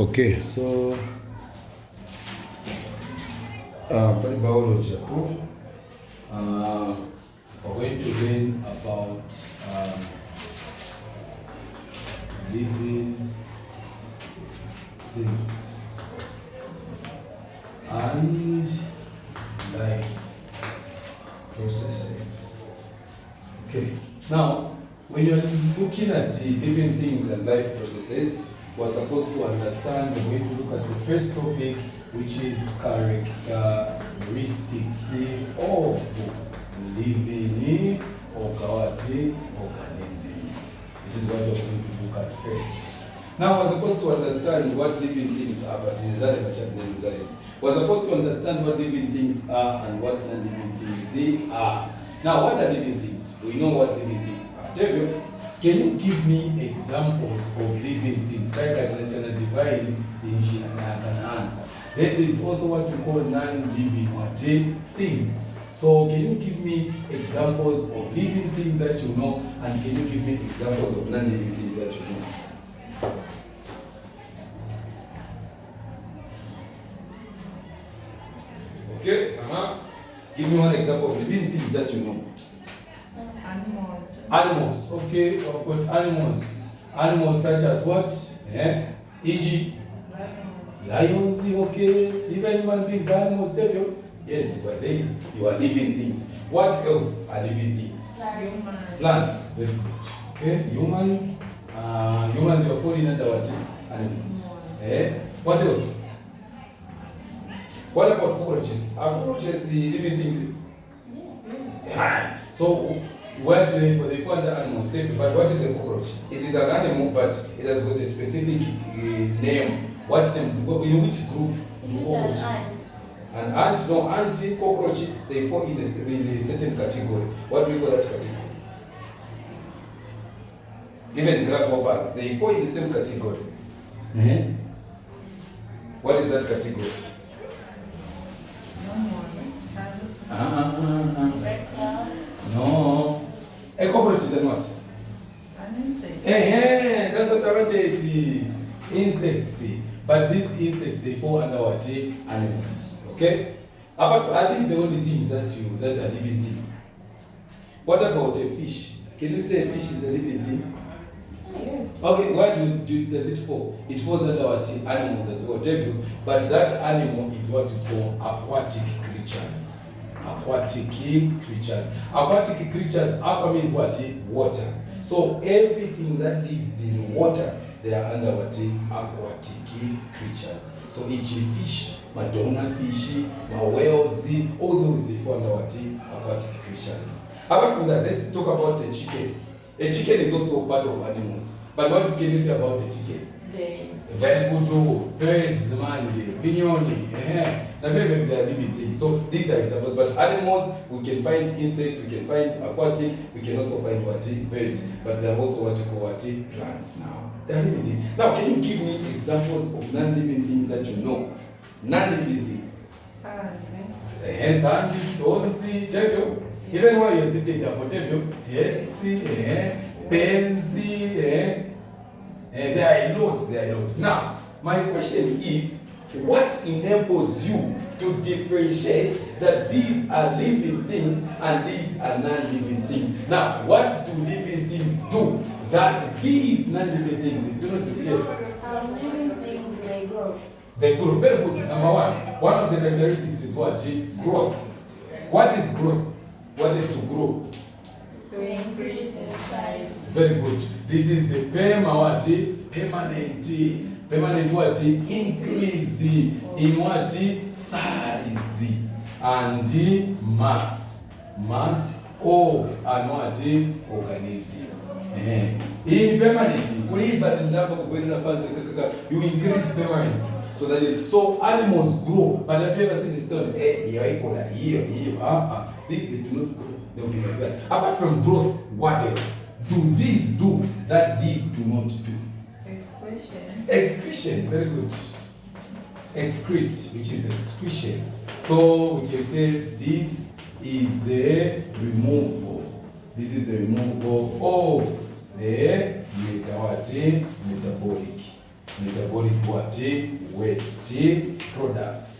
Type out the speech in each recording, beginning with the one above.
Okay, so for biology, we're going to learn about living things and life processes. Okay, now when you're looking at the living things and life processes, we're supposed to understand, we're going to look at the first topic, which is characteristics of living organisms. This is what we're going to look at first. Now we're supposed to understand what living things are, but we're supposed to understand what living things are and what non-living things are. Now, what are living things? We know what living things are. David, can you give me examples of living things? Like I can divide in and I can answer. Then there is also what we call non-living things. So can you give me examples of living things that you know, and can you give me examples of non-living things that you know? Okay, give me one example of living things that you know. Animals, okay, of course, animals. Animals such as what? E.g. Lions, okay. Even human beings, animals, Stephen. Yes, but they, you are living things. What else are living things? Plants, very good. Okay, humans, humans you are falling under what? Animals. What else? What about cockroaches? Are cockroaches the living things? Yeah. So, what they fall under animals, but what is a cockroach? It is an animal, but it has got a specific name. What name? In which group do cockroaches? An ant? No, ant, cockroach, they fall in a certain category. What do we call that category? Even grasshoppers, they fall in the same category. What is that category? No. A cockroach is what? An insect. That's what I wanted. Insects. But these insects, they fall under what? Animals. Okay? Are these the only things that are living things? What about a fish? Can you say a fish is a living thing? Yes. Okay, why does it fall? It falls under what? Animals as well. But that animal is what we call aquatic creatures. Aquatic creatures. Aquatic creatures, aqua means what? Water. So everything that lives in water, they are under what? Aquatic creatures. So each fish, Madonna fish, whales, all those they fall under what? Aquatic creatures. Apart from that, let's talk about the chicken. A chicken is also part of animals. But what can you say about the chicken? Very good. Birds, manje, pignoni. They are living things. So these are examples. But animals, we can find insects, we can find aquatic, we can also find birds. But they are also what you call plants now. They are living things. Now, can you give me examples of non-living things that you know? Non-living things. Sand, stones, even while you're sitting there, whatever, desks, pens, there are a lot. Now, my question is, what enables you to differentiate that these are living things and these are non-living things? Now, what do living things do that these non-living things do not do? Yes? Living things, they grow. They grow. Very good. Number one. One of the characteristics is what? Growth. What is growth? What is to grow? To increase in size. Very good. This is the permanent what? Increase in what? Size and mass of an what? Organism. In permanent, you increase permanent. So animals grow, but have you ever seen the story? These they do not grow. They will be like that. Apart from growth, what else do these do that these do not do? Excretion, very good. Excrete, which is excretion. So we can say this is the removal. This is the removal of the metabolic. metabolic what? Waste products.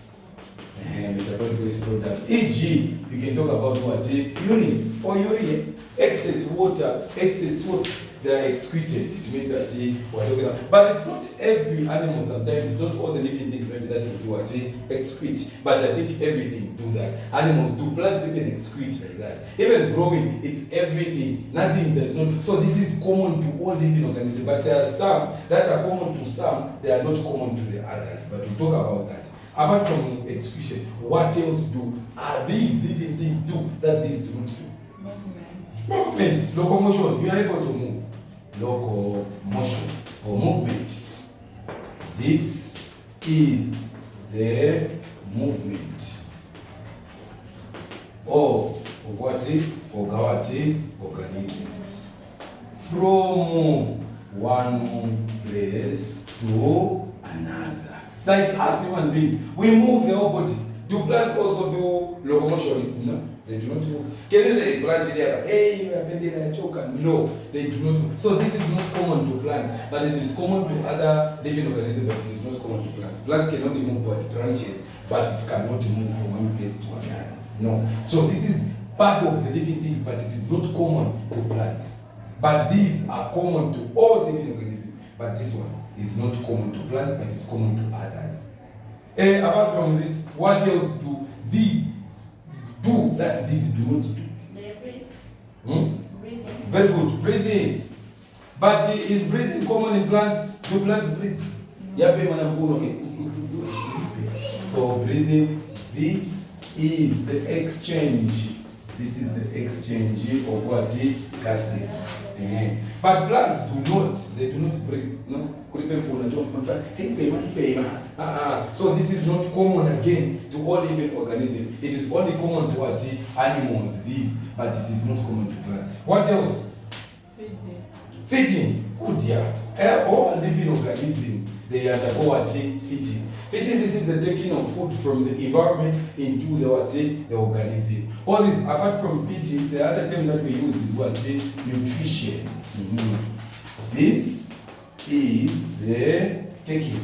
Metabolic waste products. E.g., you can talk about what? Urine or urea. Excess water, excess salt, they are excreted. It means that we're talking about. But it's not every animal sometimes, it's not all the living things maybe that will do what? Excrete. But I think everything do that. Animals do, plants even excrete like that. Even growing, it's everything. Nothing does not. So this is common to all living organisms. But there are some that are common to some, they are not common to the others. But we'll talk about that. Apart from excretion, what else do these living things do that these do not do? Movement, locomotion. You are able to move. Locomotion or movement. This is the movement of what? Organisms from one place to another. Like as human beings, we move the whole body. Do plants also do locomotion? No, they do not move. Can you say plant there? Hey, you have been choker? No, they do not move. So this is not common to plants, but it is common to other living organisms, but it is not common to plants. Plants can only move by branches, but it cannot move from one place to another. No. So this is part of the living things, but it is not common to plants. But these are common to all living organisms. But this one is not common to plants, but it's common to others. Apart from this, what else do these do that these do not do? They breathe. Breathing. Very good. Breathing. But is breathing common in plants? Do plants breathe? So breathing, this is the exchange. This is the exchange of what? Gases. But plants do not. They do not breathe. No. So this is not common again to all living organisms. It is only common to what? Animals. These, but it is not common to plants. What else? Feeding. Feeding. Good, yeah. All living organisms, they undergo what? Feeding. Feeding, this is the taking of food from the environment into the what? The organism. All this, apart from feeding, the other term that we use is what? Nutrition. This is the taking.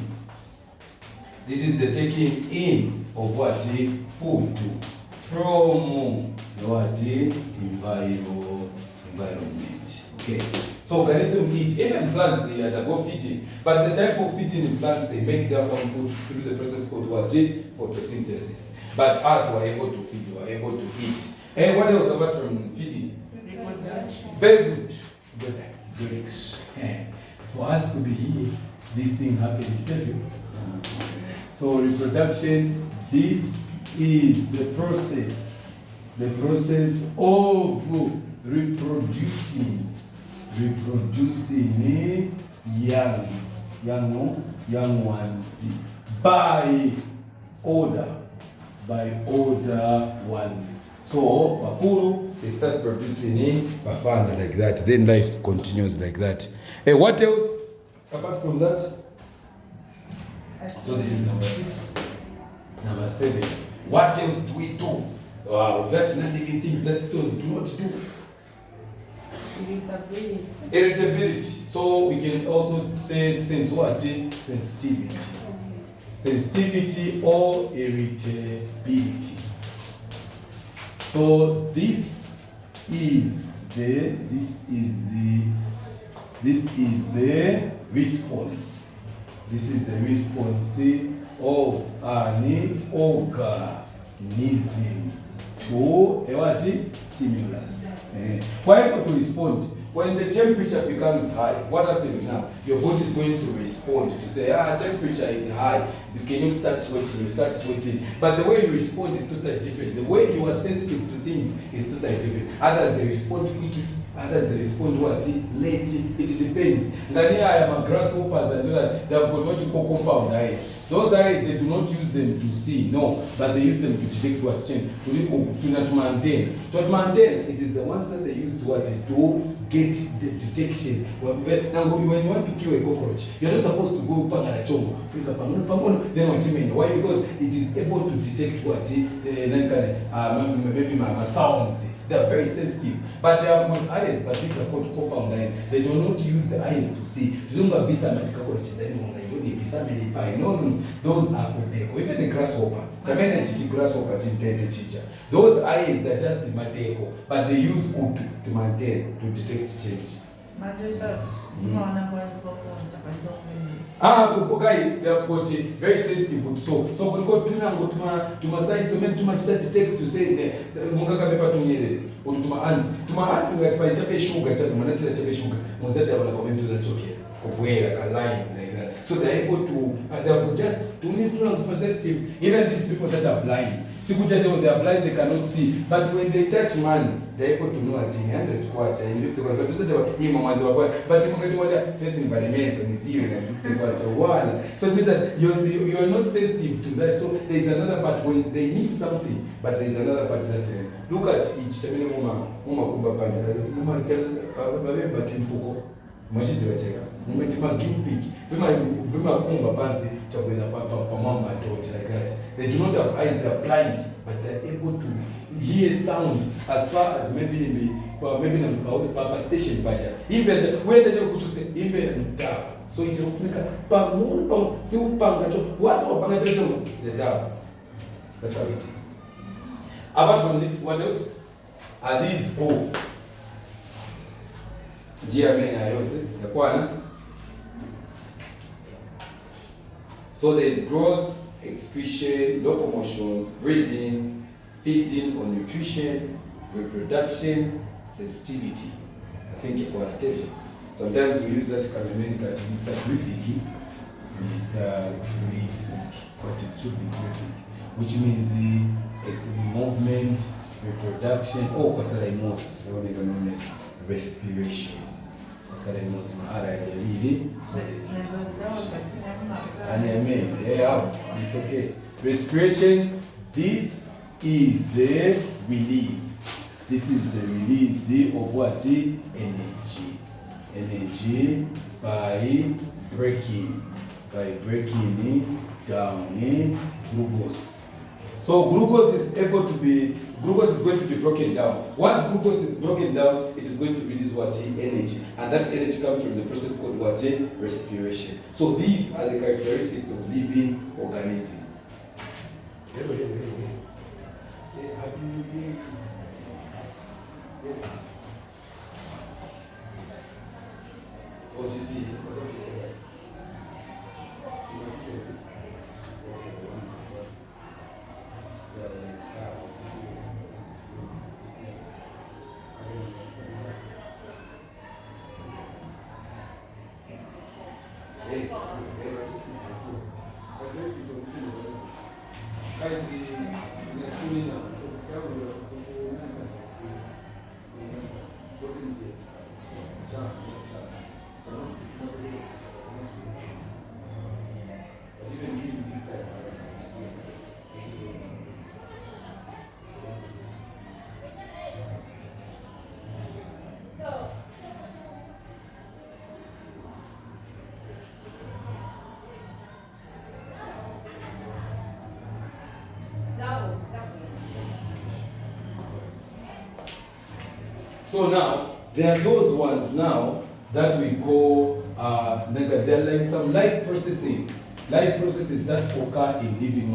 This is the taking in of what? Food from the what? Environment. Okay. So organisms eat. Even plants, they undergo feeding. But the type of feeding in plants, they make their own food through the process called what? Photosynthesis. But us, we are able to feed, we are able to eat. And what else apart from feeding? Reproduction. Very good. Good. For us to be here, this thing happens. So reproduction, this is the process of reproducing young ones by order ones. So Bakuru, they start producing Bafana like that. Then life continues like that. Hey, what else apart from that? So this is number 6. Number 7. What else do we do? Wow, that's not living things that stones do not do. Irritability. So we can also say sensitivity. Sensitivity or irritability. So this is the response. This is the response of an organism to a stimulus. We're able to respond. When the temperature becomes high, what happens now? Your body is going to respond to say, temperature is high. Can you start sweating? You start sweating. But the way you respond is totally different. The way you are sensitive to things is totally different. Others, they respond quickly. Others, they respond late. It depends. Ndani ya grasshoppers and that, they have got what you call compound eyes. Those eyes, they do not use them to see, no, but they use them to detect what change. To maintain. To maintain, it is the ones that they use to get the detection. Now, when you want to kill a cockroach, you're not supposed to go pangarachomo, then watch him. Why? Because it is able to detect what maybe my sounds. They are very sensitive, but they have got eyes, but these are called compound eyes. They do not use the eyes to see. No, those are for deco. Even the grasshopper, those eyes are just deco, but they use wood to maintain, to detect change. They have got very sensitive wood. So we go to size to make too much that detect to say Mungaka paper to me or to my aunts. To my aunts, like by chape sugar, sugar, Mozetta will come into the chocolate, like a line like that. So they're able to, they have just to need to sensitive. Even these people that are blind. They are blind, they cannot see. But when they touch man, they're able to know a thing. 100 kwacha, and 50 kwacha. But you said, but you want face environments and it's even and 50 kwacha. So it means that you are not sensitive to that. So there is another part when they miss something, but there is another part that look at each. Nimetima guinea vima kumba pansi chakweza pamamba dot like that. They do not have eyes, they are blind, but they are able to hear sound as far as maybe na station baja. Even when they go to even dab. So it's ufunika pamoja si upanga cho what's upanga cho the dab. That's how it is. Apart from this, what else? Are these all? Dear men, I always say, so there is growth, excretion, locomotion, breathing, feeding or nutrition, reproduction, sensitivity. I think you want attention. Sometimes we use that Kamemeni that Mr. Griffith, but it should be Griffith, which means movement, reproduction, respiration. It's okay. Respiration, this is the release. This is the release of what? Energy. Energy by breaking down glucose. So glucose is going to be broken down. Once glucose is broken down, it is going to release what? Energy. And that energy comes from the process called what? Respiration. So these are the characteristics of living organism. What you see? So now, there are those ones now that we call, there are like some life processes that occur in living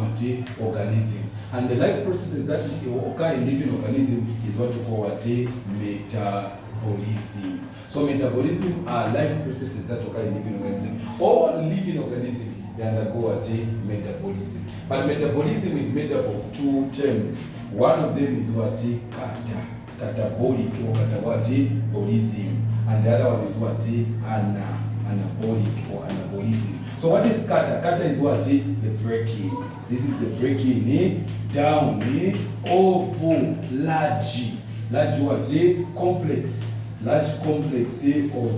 organism. And the life processes that occur in living organism is what we call metabolism. So metabolism are life processes that occur in living organism. All living organisms, they undergo metabolism. But metabolism is made up of two terms. One of them is what? Catabolic or catabolism, and the other one is what? Anabolic or anabolism. So what is kata? Kata is what? The breaking. This is the breaking down of large what? Complex. Large complex of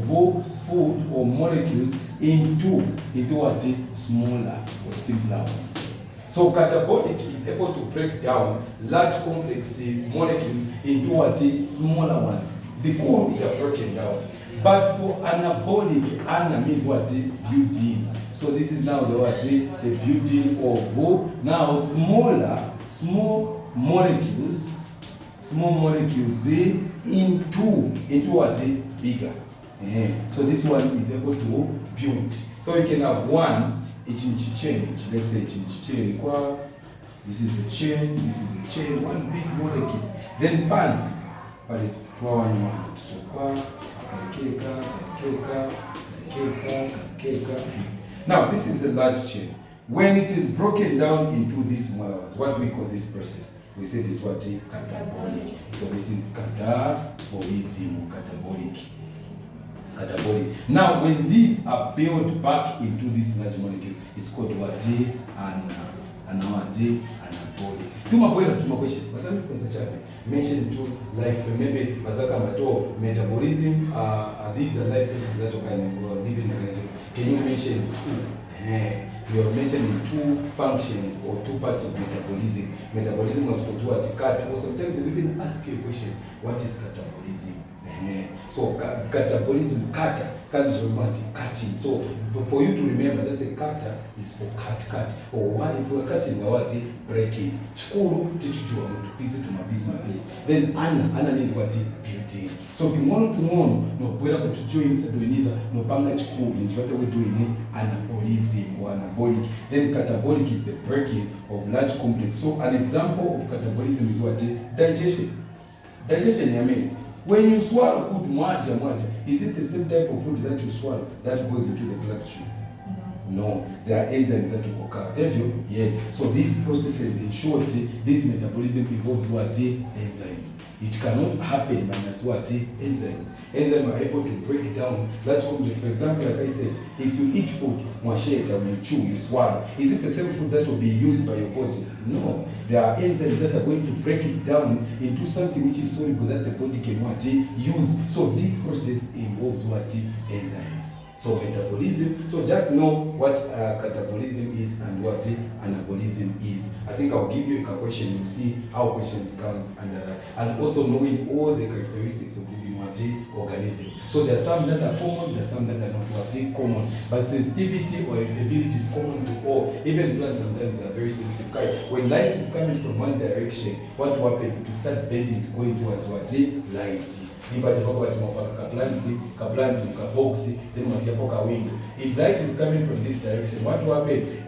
food or molecules into what? Smaller or simpler ones. So catabolic is able to break down large complex molecules into what? Smaller ones. The core they are broken down. But for anabolic, ana means what? Building. So this is now the what? The building of now small molecules small molecules into what? Bigger. So this one is able to build. So you can have one each chain. Let's say each chain. This is a chain. This is a chain. One big molecule. Then pans. But it one. So now this is a large chain. When it is broken down into these smaller ones, what do we call this process? We say this what? Catabolic. So this is catabolism, catabolic. Now when these are built back into these large molecules, it's called what? Anabolic. Tuma question. Wasami for such a mention to life, maybe Masaka metabolism, these are life processes that are living organism. Can you mention two? You are mentioning two functions or two parts of metabolism. Metabolism was to what? Cut. Or sometimes they even ask you a question, what is catabolism? So catabolism, kata, comes from what? Cutting. So for you to remember, just say kata is for cut. Or why if we're cutting, we're what? Breaking. Chikuru, titujua, piece to my piece. Then ana means what? Beauty. So kimono no bwera kutujoinisa doiniza no panga chikuru, ni what we're doing anabolism or anabolic. Then catabolic is the breaking of large complex. So an example of catabolism is what? Digestion. Digestion, I mean, when you swallow food, is it the same type of food that you swallow that goes into the bloodstream? No. There are enzymes that will occur. Therefore, yes. So these processes, in short, this metabolism involves what? Enzymes. It cannot happen minus what? Enzymes. Enzymes are able to break down large complex. For example, like I said, if you eat food, when you chew, you swallow, is it the same food that will be used by your body? No. There are enzymes that are going to break it down into something which is soluble that the body can what? Use. So this process involves what? Enzymes. So metabolism. So just know what catabolism is and what anabolism is. I think I'll give you a question. You see how questions comes under that, and also knowing all the characteristics of living organism. So there are some that are common, there are some that are not what common. But sensitivity or irritability is common to all. Even plants sometimes are very sensitive. When light is coming from one direction, what will happen? It will start bending, going towards what? Light. If light is coming from this direction, what will happen?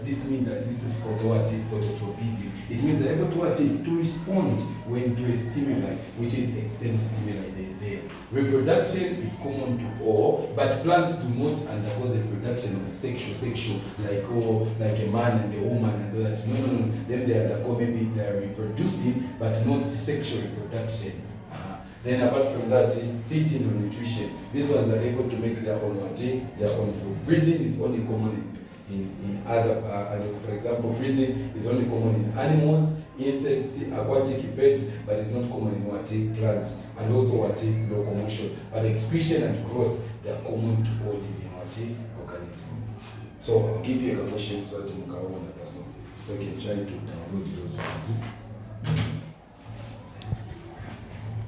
This means that this is phototropism. It means they're able to respond when to a stimuli, which is external stimuli there. Reproduction is common to all, but plants do not undergo the production of sexual, like a man and a woman and all that. No. Then they undergo, maybe they are reproducing, but not sexual reproduction. Then apart from that, feeding or nutrition, these ones are able to make their own food. Breathing is only common in other, for example, breathing is only common in animals, insects, aquatic birds, but it's not common in plants, and also locomotion. But excretion and growth, they are common to all living organisms. So I'll give you a question so that you can person. So you can try to download those ones.